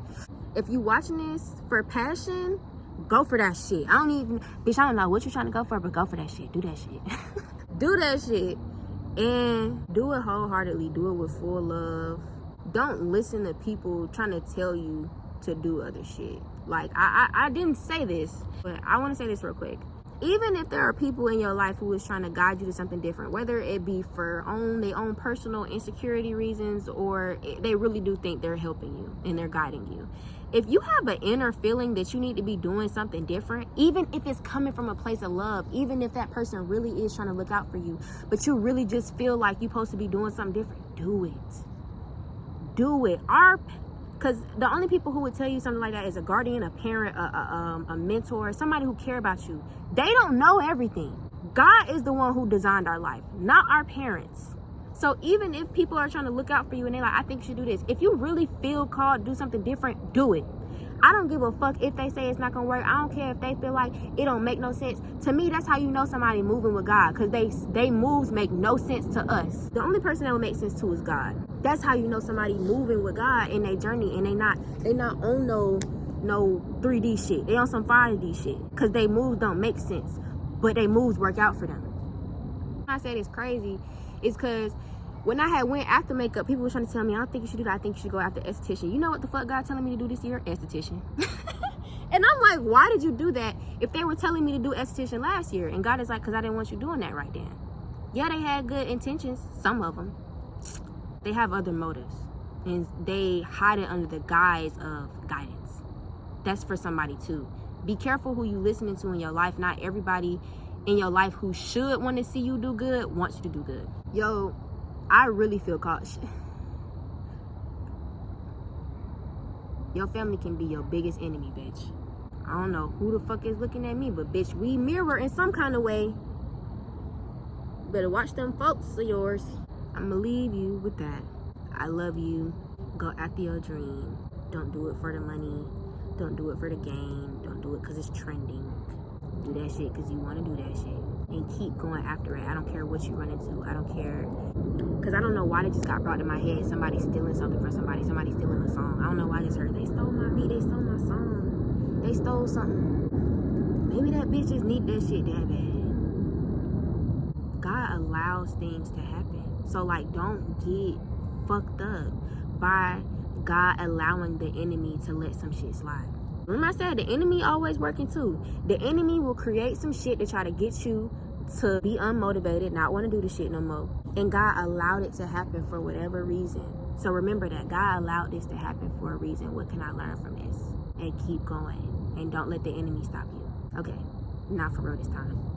If you watching this for passion, go for that shit. I don't know what you're trying to go for, but go for that shit. Do that shit. Do that shit. And do it wholeheartedly. Do it with full love. Don't listen to people trying to tell you to do other shit. Like, I didn't say this, but I want to say this real quick. Even if there are people in your life who is trying to guide you to something different, whether it be for their own personal insecurity reasons, or they really do think they're helping you and they're guiding you. If you have an inner feeling that you need to be doing something different, even if it's coming from a place of love, even if that person really is trying to look out for you, but you really just feel like you're supposed to be doing something different, do it. Do it. Because the only people who would tell you something like that is a guardian, a parent, a mentor, somebody who care about you. They don't know everything. God is the one who designed our life, not our parents. So even if people are trying to look out for you and they're like, I think you should do this. If you really feel called to do something different, do it. I don't give a fuck if they say it's not gonna work. I don't care if they feel like it don't make no sense. To me, that's how you know somebody moving with God, because they moves make no sense to us. The only person that will make sense to is God. That's how you know somebody moving with God in their journey, and they not on no 3D shit. They on some 5D shit, because they moves don't make sense, but they moves work out for them. I said it's crazy, it's because when I had went after makeup, people were trying to tell me, I don't think you should do that. I think you should go after esthetician. You know what the fuck God telling me to do this year? Esthetician. And I'm like, why did you do that if they were telling me to do esthetician last year? And God is like, because I didn't want you doing that right then. Yeah, they had good intentions. Some of them. They have other motives. And they hide it under the guise of guidance. That's for somebody too. Be careful who you listening to in your life. Not everybody in your life who should want to see you do good wants you to do good. Yo, I really feel caught. Your family can be your biggest enemy, bitch. I don't know who the fuck is looking at me, but bitch, we mirror in some kind of way. Better watch them folks of yours. I'ma leave you with that. I love you. Go after your dream. Don't do it for the money. Don't do it for the game. Don't do it because it's trending. Do that shit because you want to do that shit. And keep going after it. I don't care what you run into. I don't care. Because I don't know why they just got brought to my head. Somebody stealing something from somebody. Somebody stealing a song. I don't know why I just heard they stole my beat. They stole my song. They stole something. Maybe that bitch just need that shit that bad. God allows things to happen. So like, don't get fucked up by God allowing the enemy to let some shit slide. Remember I said the enemy always working too. The enemy will create some shit to try to get you to be unmotivated, not want to do the shit no more. And God allowed it to happen for whatever reason. So remember that God allowed this to happen for a reason. What can I learn from this? And keep going. And don't let the enemy stop you. Okay, not for real this time.